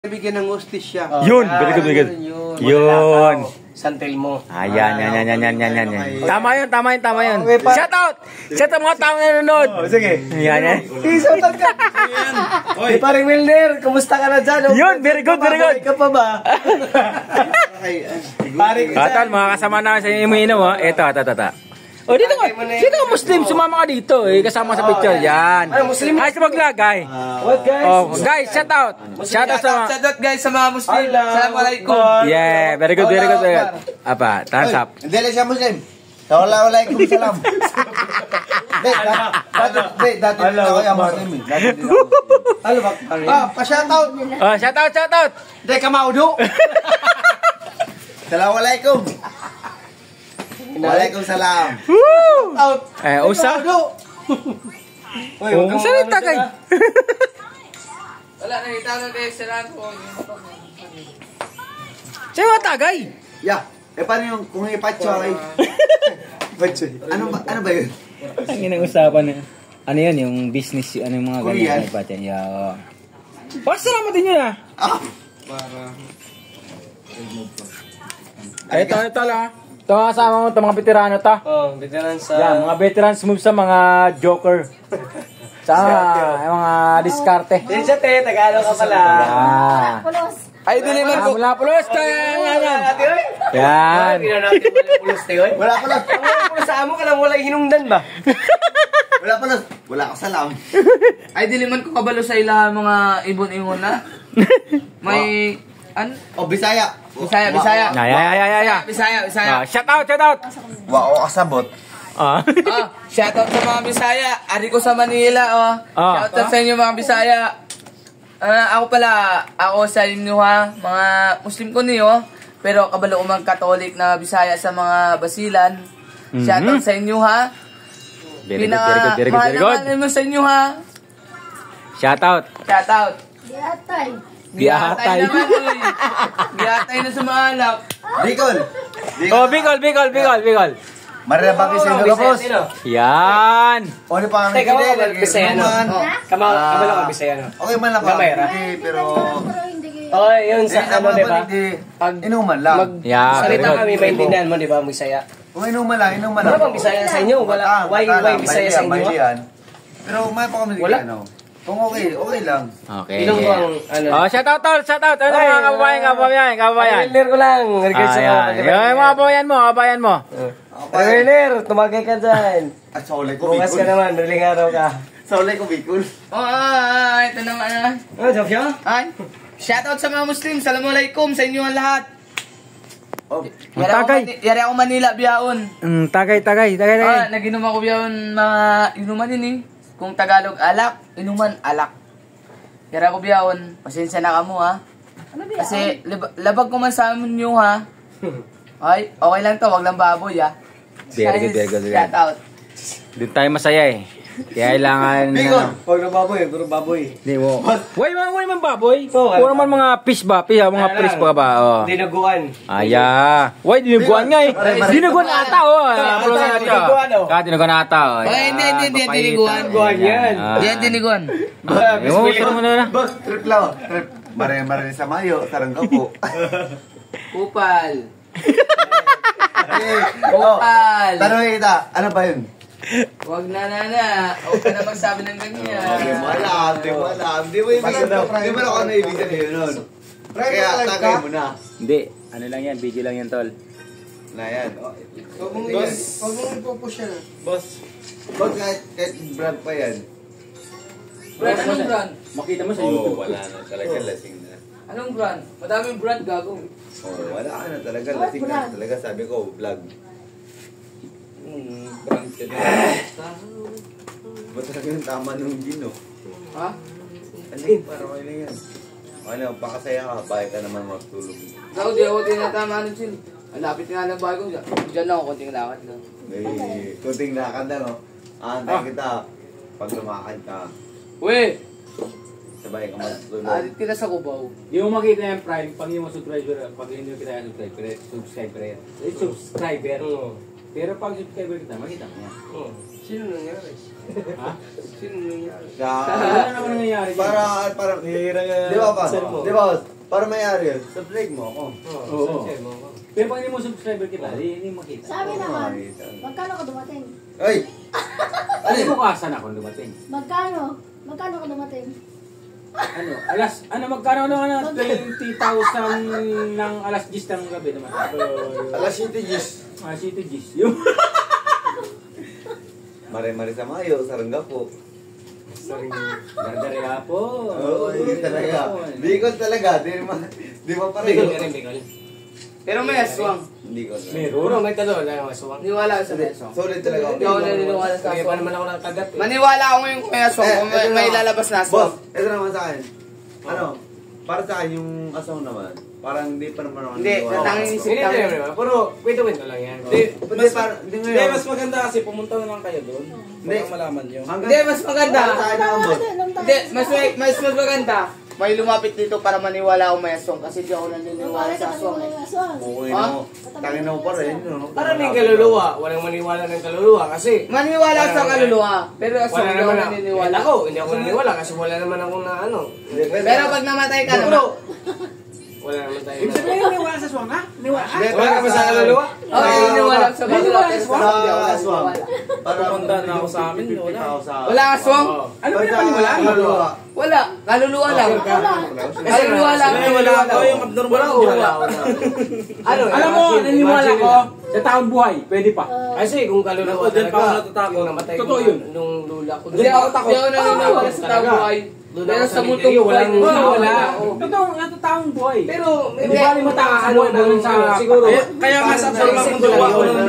Bigyan ng hostisya. Oh, yun, very good, very good. Yun. Santel mo. Ayan, yan. Tama yun. Shout out mga tao na nanonood. Sige. Yan. Shout out ka. Oy, paring Wilner, kumusta ka na dyan? Yun, very good. Ikaw pa ba? Paring Katal, mga kasama na sa inuminom, ha. Ito. Oh, dito ka Muslim, sumama ka dito, kasama sa picture. Yan. Muslim? Ay, sa maglagay. What guys? Oh, guys, shout out Guys sa mga Muslim. Assalamualaikum. Yeah, very good. Apa, thumbs up. Hindi lang siya Muslim. Wala-walaikum salam. Dati din ako yung Muslim. Ano ba? Pa-shoutout. Oh, shout out. Hindi ka maudo. Assalamualaikum. Waalaikumsalam. Out. Usa. Uy, Oh, saan tagay? Wala, nakita na kayo sila ko. Saan yung tagay? Ya, paano yung kung ipacho ay? Ano ba yun? Ang inang usapan na. Ano yan, yung business, ano yung mga Korean? ganyan. Pati, yeah. Pasalamat din yun, ah. Ito lang. Ito mga kasama mo, ito mga veterano ta. Oh, veteran sa... Yan, mga veterans move sa mga joker. Sa mga diskarte. Yan siya, te. Tagalog ka pala. Ay, dili man ko. Mula pulos, yan. Yan. Natin wala pulos, te. Wala ko lang. Wala pulos sa amo ka lang, wala hinungdan ba? Wala ko salam. Ay, dili man ko kabalo sa ilaha mga ibon-ingon na. May... Bisaya. Bisaya. Ya. Bisaya. Shout out. Wao kasabot. Shoutout sa mga Bisaya. Ari ko sa Manila, Shoutout sa inyo mga Bisaya. Ako sa inyo ha, mga Muslim ko niyo, pero kabalo ko mga Katolik na Bisaya sa mga basilan. Shoutout sa inyo ha. Very good. Mahal mo sa inyo ha. Shout out. Biatay naman uy. Biatay na sa mga anak. Bicol. Oh, Bicol. Marina ba kasi nyo boss? Yan. O ano pa ang Teka, Bisayano. Kabalo ka Bisayano. Okay man lang ba? Gamera? Pero... Oh, yun sa ano, di ba? Pag inuman lang. Yeah, very Salita good. kami, maintindihan mo, di ba, Bisaya? Kung inuman lang. Wala bang Bisaya sa inyo? Why Bisaya sa inyo? Pero may pa kami ano. Kung okay lang. Okay. Ilong ko ang ano. Oh, shout out. Ano mga kababayan? Wilner ko lang. Regards sa Yung mga kababayan mo. Wilner, tumagay ka dyan. At sa ulay ko, Bukas ka Bicol. naman, daling araw ka. Sa ulay ko, Bicol. Ito naman Ano, Jofio? Ay, shoutout sa mga Muslim. Assalamualaikum sa inyo ang lahat. Yari ako Manila, biyaon. Tagay. Nag-inom ako biyaon mga inuman yun Kung Tagalog, alak. Inuman, alak. Yari ako biyaon. Pasensya na ka mo ha. Kasi labag ko man sa amin nyo ha. Ay, okay lang to. Wag lang baboy ha. Very good. Shoutout. Doon tayo masaya eh. Kailangan Huwag na baboy, puro baboy. Hindi mo. Why man baboy? Oo, Puro man mga fish ba? Mga fish pa ba? Oh. Dinaguan. Why dinuguan nga eh? Dinuguan ata Dinuguan ata Hindi, diniguan. Dinaguan yan. Yan, diniguan. Boss, trip lang. Trip. Mare sa Mayo, sarangga po. Kupal. Kupal. Tanong kita, ano ba yun? Wag na. Huwag ka na magsabi ng ganyan. Di mo alam. Di mo ako ano ibig sabihin nun. Kaya tagay mo na. Hindi, ano lang yan, video lang yan tol. Na yan. Huwag mong ipupush yan. Boss, kahit brand pa yan. Brand, anong brand? Makita mo sa YouTube. Wala na talaga, lasing na. Anong brand? Madaming brand gago. Wala ka na talaga, lasing na talaga. Sabi ko, vlog. Brand ka na. Ba't talaga yung tama nung gino? Ha? Ano, para kayo na yan. Ano, pakasaya ka, bakit ka naman matulog? Ako, di ako tinatama ng chill. Ang lapit nga ng bago. Diyan lang ako, konting lakad lang. Kunting lakad na, no? Antay kita, pag lumakad ka, Uy! sabay ka matulog. Alit kita sa Cubao. Di mo makita yung prime pag hindi mo subscriber, pag hindi mo kita yung subscriber. Subscriber. Pero pag subscriber kita, makita mo yan. Sino nangyari? Ha? Sino nangyari? Ano naman nangyayari? Para, di ba pa? Di ba, para mayari yun, subscribe mo ako. Oo. Pero pag hindi mo subscriber kita, hindi mo makita. Sabi naman, magkano ka dumating? Ay! Ano mo kasan ako dumating? Magkano? Magkano ka dumating? Magkano na 20,000 ng alas 10 ng gabi naman. Alas 7 Gis. Ah, City Gis. Yung Mare-mare sa Mayo, Sarangga po. Dardaria po. Oo, yun talaga. Bicol talaga. Di ba pareho? Pero may aswang. Hindi ko. Meron. May talo lang ang aswang. Niwala ako sa may aswang. Solid talaga. Hindi ako naniniwala sa Kaya pa aswang. naman ako nakagat eh. Maniwala ako ngayon kung may aswang, kung may lalabas na aswang. Boss, ito naman sa akin. Ano? Para sa akin, yung aswang naman, parang hindi pa naman ako Hindi, naniniwala. natangin Hindi naman. Puro kwento-kwento lang yan. Hindi, parang, hindi Hindi, ngayon. mas maganda kasi pumunta na lang kayo doon. Para malaman nyo. Hindi, mas maganda. Para sa akin naman, boss. Hindi, mas maganda. May lumapit dito para maniwala ako may aswang kasi di ako naniniwala sa aswang. Okay Ha? no. Tangin na mo pa rin. No? Parang may kaluluwa. Walang maniwala ng kaluluwa kasi Maniwala ako sa kaluluwa, pero aswang wala di ako naman naniniwala. ako, hindi ako naniniwala kasi wala naman akong na ano. Pero pag namatay ka naman, Wala naman tayo. Ibig sabihin, niwala sa swang, ha? Niwala? Wala naman sa kaluluwa. okay, naniniwala ako sa kaluluwa. Pero sa aswang, di ako aswang. naniniwala. Pumunta na ako sa amin, wala. Wala aswang? Ano ba yung paniwalaan mo? Kaluluwa. Wala, kaluluwa lang. Kaluluwa lang. Wala ako yung abnormal ako. Wala. Ano? Alam mo, naniniwala ko, sa taong buhay, pwede pa. Kasi kung kaluluwa Ako din pa ako talaga, natatakot. yung namatay Totoo ko yun. nung lula ko. Hindi ako naniniwala sa taong buhay. Pero sa multong buhay, Wala. Totoo, taong buhay. Pero, Hindi ba rin matao sa buhay doon sa... siguro. Kaya nga sa abnormal kung dalawa ako nung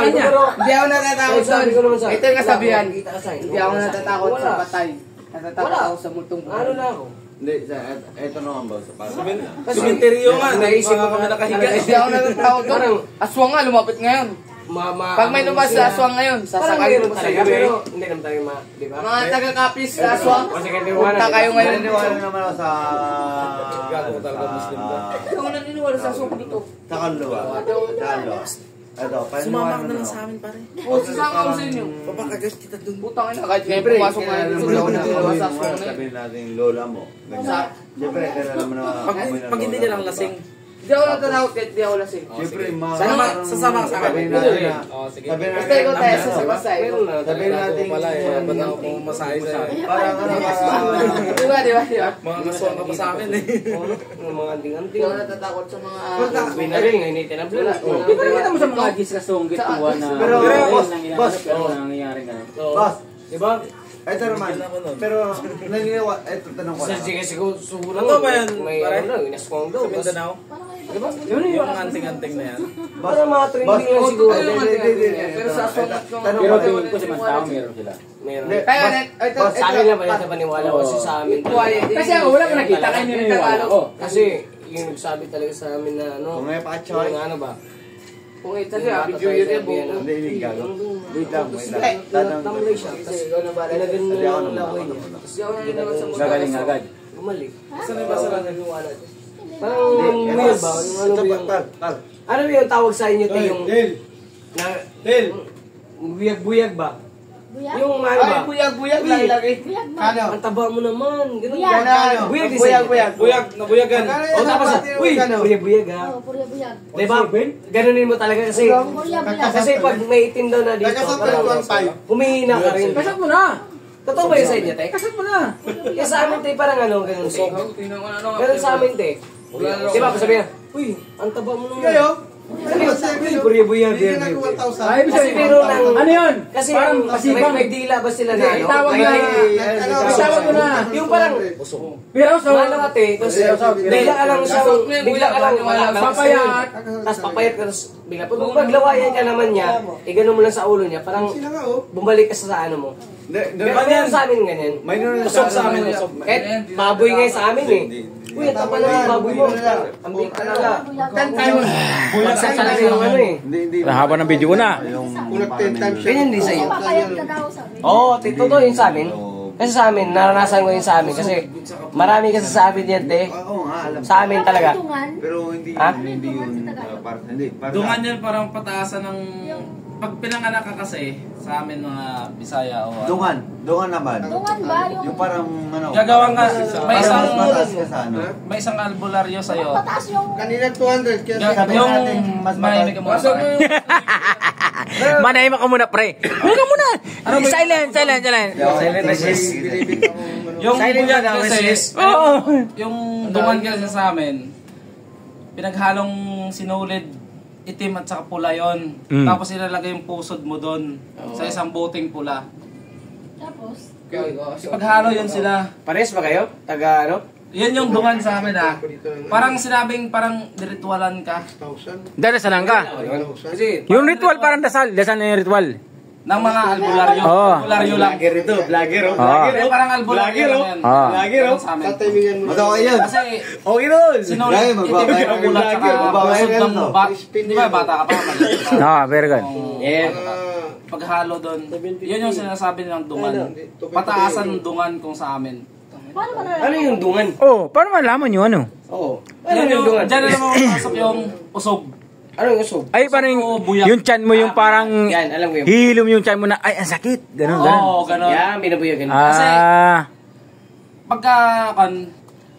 Hindi. Hindi ako natatakot Sabi ko naman doon. sa- Ito yung kasabihan. Kita ka sa akin. Hindi ako natatakot Wala. sa patay. Natatakot Wala. ako sa multong buhay. Ano na ako? Hindi, ito naman boss. Simenteryo nga, naisip mga ko kami nakahiga. Hindi ako natatakot doon. Parang- Aswang nga, lumapit ngayon. Pag may lumas sa aswang ngayon, Parang sasakayin meron mo sa talaga, iyo. pero hindi naman tayo di ba? Mga taga-kapis sa aswang, Kasi kasi punta kayo ngayon. Naniniwala naman ako sa... Gago ko talaga, Muslim ka. Hindi ako naniniwala sa aswang dito. Sa kaluluwa. Sa kaluluwa. Ito, Sumama ka na lang sa amin, pare. O, sasama ko sa inyo. Papakagas kita dun. Putang ina, kahit ngayon pumasok ngayon, hindi ako naniniwala sa aswang na yun. Sabihin natin yung lola mo. Sa- Siyempre, kaya naman na... Pag hindi niya lang lasing. Hindi ako natatakot kahit hindi ako lasing. Siyempre, Sasama ka sa akin. Sabihin natin na... Oh, sige. Sabihin Basta ikaw tayo sa ano, sabasay. Meron na. Sabihin natin... Pala eh, ba't ako pumasahe sa'yo? Parang ano ba? Di ba, di ba, di ba? Mga kaswang ka pa sa akin eh. Yung mga Hindi anting-anting. ako natatakot sa mga... Binaring, nainitin na blue. Kita mo sa mga diskusyon gituwa na... Pero, boss, boss, Pero nangyayari ka. Boss, Di ba? ito naman. Pero, naniniwala... Ito, tanong ko Sa lang. sige siguro subulan Ano ba yan, May pare? ano lang, inaswang daw. Sa Mindanao. Yung anting-anting na yan. Para mga trending lang Oo, siguro. totoo yun, pero sa aswang Tanong Pero ko. tingin ko sa mga tao meron sila. Meron. Hindi, Kaya, boss, ito, Sa amin lang ba yan sa paniwala ko kasi sa amin. Kasi ako wala ko nakita, kaya niniwala ko. Kasi yung nagsabi talaga sa amin na ano. Kung may pa-choy. Yung ano ba? Kung ito siya, video yun yung buko. Hindi, hindi gago. Wait lang, wait Ay, lang. Tamlay siya. Kasi ikaw na ba? Talagang Hindi ako naman. laway niya. Hindi ako naniniwala sa mga Gagaling agad. Bumalik. Saan na ba sa lang? Nagwala. Parang weird ba? Yung ano ba yung... Tal. Ano ba yung tawag sa inyo? Yung... Na... Buyag-buyag ba? Buyag? Yung ano ba? Ay, buyag-buyag lang lagi. Buyag man. Ano? Ang taba mo naman. Ganun Buyag. ba? Buyag din sa inyo. Buyag-buyag. Buyag, nabuyagan. O tapos uy, buyag-buyag ha. Oo, buyag. Diba? Ganunin mo talaga kasi... Buyag. Kasi pag may itim daw na dito, parang humihina ka rin. Kasat mo na! Totoo ba yun sa inyo, te? Kasat mo na! Kaya sa amin, te, parang ano, ganun, te. Tingnan ko na ano. Pero sa amin, te. Di ba, sabi niya, uy, ang taba mo naman. Uy, buyag-buyag. Ay, ibig Kasi sabihin, meron ng... ano yun? Kasi Parang may pasibang. dila ba sila na ano? Itawag May- na. Itawag mo na. Yung parang, Pero so, ano ka, te, tapos bigla ka lang siya, bigla ka lang, papayat. tapos papayat ka, tapos bigla, pag paglawayan ka naman niya, gano'n mo lang sa ulo niya, parang bumalik ka sa ano mo. Hindi, Pero meron sa amin ganyan. may nung Usog sa amin, usog. Kahit baboy ngayon sa amin eh. Uy, ang tapa na yung baboy mo. Ang big talaga. Bagsak talaga yung ano eh. Hindi. Haba ng video ko na. Yung Ganyan din sa'yo. Papayag ka daw sabi. Oo, totoo yun sa amin. Kasi sa amin, naranasan ko yun sa amin. Kasi marami kasi sa amin yan, te. Oo nga, alam. Sa amin talaga. Tungan. Pero hindi Ha? hindi yun para hindi. Para Dungan yan parang pataasan ng pag pinanganak ka kasi, sa amin mga Bisaya o Dungan naman. Dungan ba yung... Yung parang ano. gagawang ka, may isang, mataas ka sa ano. may isang albularyo sa'yo. Mataas yung... Kanina 200 kaya Sabi Yung natin, mas mahimik ka muna. Manahimik ka muna, pre. Huwag ka muna. Silent. Silent resist. Yung buyag kasi, Oo. yung dungan kasi sa amin, pinaghalong sinulid, itim at saka pula yon. Mm. Tapos ilalagay yung pusod mo doon sa isang boting pula. Tapos... Paghalo yun sila. Pares ba kayo? Taga ano? Yan yung dungan sa amin ha. Parang sinabing parang diritualan ka 1,000. Darasalan ka. Kasi Yung ritual parang dasal. Dasal na yung ritual. ng mga albularyo. Oo. Albularyo lang. vlogger ito, vlogger oh. Ah. Eh, parang albularyo lang yan. Ah. Vlogger oh. Sa amin. Tatimingan mo. Okay yan. Kasi Okay nun. sinulit Dahil itim magbabayad yung ang ulat saka vlogger, pusod ng no? bat. Di ba bata ka pa? maliit ka pa. Ah, very good. Yeah. Paghalo doon. Yun yung sinasabi nilang dungan. Pataasan ng dungan kung sa amin. Paano ba na... Ano yung dungan? Oh, paano malaman yung ano? Oo. Ano Yan yung yung, dungan? dyan na naman pasok yung usog. Ano yung usog? Ay, parang yung chan mo yung parang Yan, alam ko yun. hilom yung chan mo na, ay, ang sakit. Ganon, ganon. Oo, ganun. Yan, binabuyagan. Ah, Pagka, Pag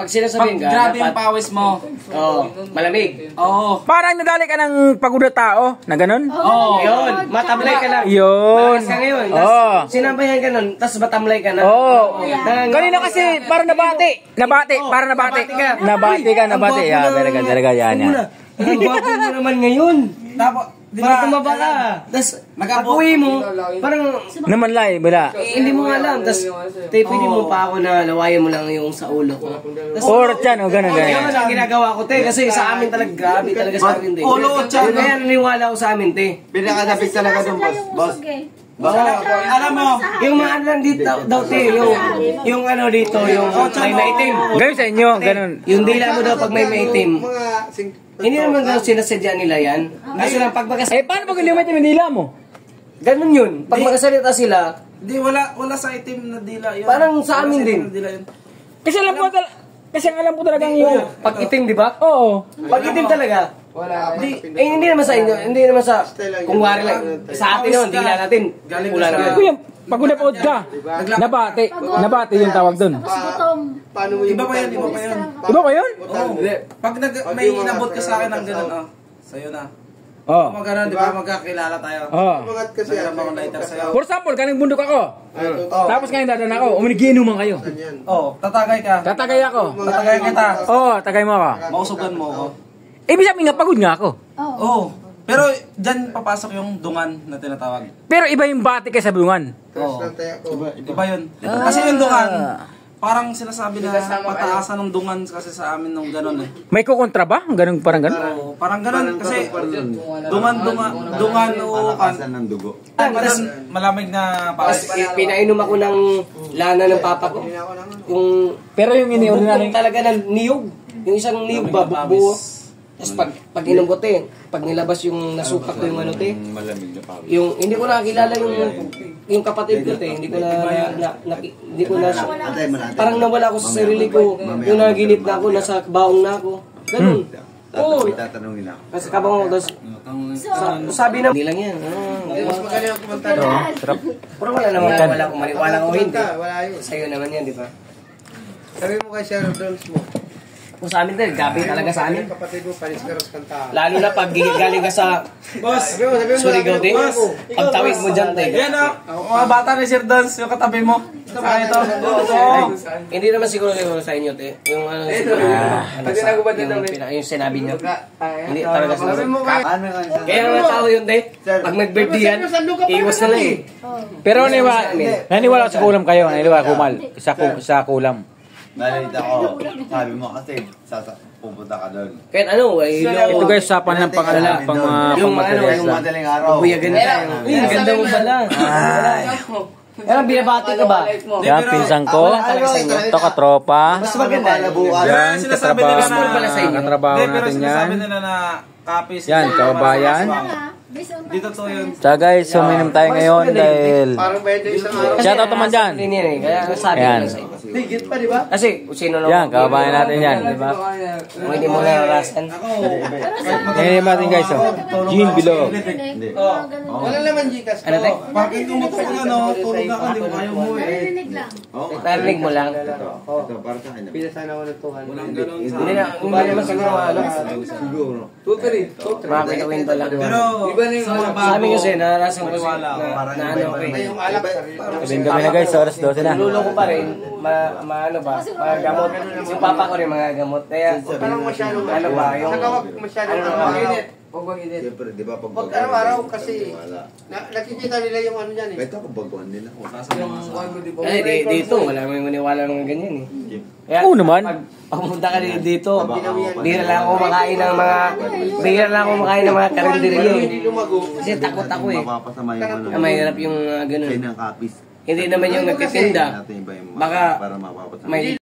pag sinasabihin ka, grabe yung dapat, pawis mo. oh, malamig. Oo. parang nadali ka ng pagod na tao, na ganon. Oo. Yun, matamlay ka lang. Yun. Malakas ka ngayon. Oo. Sinabayan ka nun, tapos matamlay ka na. Oo. Nang- Kanina kasi, parang nabati. Nabati, parang nabati. nabati ka. Nabati ka, Ang nabati. gwapo Yeah, na- very good, very good. Yan, yan. Ang gwapo mo naman ngayon. Tapos, di Para ba? tumaba ka. Tapos, pag-uwi mo, parang Namanlay, bala. hindi mo nga alam. Tapos, pwede mo pa ako na lawayan mo lang yung sa ulo ko. Tapos, Or chan, o ganon, Yun ganon. ang ginagawa ko, te. Kasi sa amin talaga, grabe talaga sa amin, te. Ulo, tiyan. Yun kaya naniwala ko sa amin, te. Pinakadapit talaga doon, boss. Boss. Alam mo, Yung mga ano lang dito daw, te. Yung ano dito, yung may maitim. Ganon sa inyo, ganon. Yung dila mo daw pag may maitim. Mga Hindi naman daw sinasadya nila yan. Kasi lang pag Eh, paano pag limit yung nila mo? ganun yun. Pag magkasalita sila, di wala sa itim na dila yun. parang sa amin din. Dila yun. Kasi alam ko kasi ang alam ko talagang yung... Pag itim, di ba? Oo. Pag itim talaga. Hindi naman sa inyo, hindi naman sa, kung wari lang, sa atin naman, dila natin. Wala naman. Kuya, pag napod ka, nabati. Nabati yung tawag doon. Tapos gutom. paano mo Iba pa yun, iba pa yun. Iba ba yun? Pag may inabot ka sa akin ng gano'n, sa'yo na. Oo. Kung gano'n, di ba, magkakilala tayo. Oo. Mangat kasi Meron akong lighter sa'yo. For example, kanang bundok ako. Oh. Tapos ngayon dadan ako, umigiinuman kayo. Oo, tatagay ka. Tatagay ako. Tatagay kita. Oo, tagay mo ako. Mausugan mo ako. Ibig sabihin nga, pagod nga ako. Oo. Oo. Pero dyan papasok yung dungan na tinatawag. Pero iba yung bati kay sa bungan. Oo. ko. Iba yun. Kasi yung dungan, parang sinasabi na pataasan ng dungan kasi sa amin nung gano'n eh. May kukontra ba? Ganun, parang ganun. Oo, parang gano'n kasi dungan o Palakasan ng dugo. malamig na Tapos pawis. pinainom ako ng lana ng papa ko. Yung Pero yung bubog talaga ng niyog. Yung isang niyog ba, buo. Tapos pag inom ko, te, pag nilabas yung nasukat ko yung ano, te, Malamig na pawis. yung hindi ko nakilala yung kapatid ko, te, hindi ko na parang nawala ako sa sarili ko. Yung naginip na ako, nasa baong na ako. Ganun. Oo. May tatanungin ako. Kasi kabang ako, tapos sabi na, hindi lang yan. Mas magaling ang kumanta. Pero wala naman, wala akong maniwala ko hindi. Wala yun. Sa'yo naman yan, di ba? Sabi mo kay Sir Drums mo. Kung sa amin din, gabi talaga sa amin. Yung kapatid mo, panis ka rin kanta. Lalo na pag galing ka sa Boss! Surigao din, pagtawid mo dyan, te. Yan o, mga bata ni Sir Dance, yung katabi mo. Saka ito. Oo. Hindi naman siguro sa inyo, te. Yung ano, yung sinabi niyo. Hindi talaga sa Ano Kaya mga tao yun, te. Pag nag-birthday yan, iwas na lang eh. Pero naniwala sa kulam kayo, naniwala kumal. Sa kulam. Nalit ako. Sabi mo kasi, pupunta ka doon. Kahit ano, Ito guys, usapan ng pangalala, pang yung ano, Yung madaling araw. buyagan na tayo. Uy, ang ganda mo pala. Ano, binabati ka ba? Yan, pinsan ko. Ito, katropa. Mas maganda. Yan, Sinasabi nila katrabaho. Katrabaho Hindi, pero natin sinasabi yan. nila na kapis. Yan, kababayan. Dito to yun. So guys, suminom tayo ngayon dahil... Parang pwede isang araw. Shoutout naman dyan. Kaya sabi ko Ayan. na sa inyo. Higit pa, di ba? Kasi kung sino Yan, kababayan natin yan, di ba? Kung hindi mo naranasan. Ngayon natin guys, oh. Gin below. Wala naman Gcash. Ano tayo? Bakit kumutok ka, no? Tulog ako, di mo kayo mo eh. Narinig lang. Narinig mo lang. Ito, para sa akin. Pinasana ko ng 200. Walang ganun sa... Hindi naman siguro ano. Siguro. Mga kwento lang. Pero, iba na yung mga bago. Sa amin kasi, naranasan ko kasi Wala ako. na ano ko eh. Yung alak. Sabihin kami na guys, oras 12 na. Lulo ko pa rin, ano ba, mga gamot. Yung papa ko rin mga gamot. Kaya, Parang masyadong ano ba, yung... Saka wag masyadong Ano araw. Huwag bang init. Siyempre, di ba pag Wag araw-araw kasi nakikita nila yung ano dyan eh. Kahit ako baguhan nila. Yung kuhan ko di ba? Dito, wala may maniwala ng ganyan eh. Kaya, Oo naman. Pag pumunta ka dito, bihira lang ako makain ng mga karinderya eh. Hindi lumago. Kasi takot ako eh. Mapapasama yung ano. Mahirap yung ganun. Kain ng kapis. Hindi naman yung nagtitinda. Natin iba yung Baka para mapapasama. may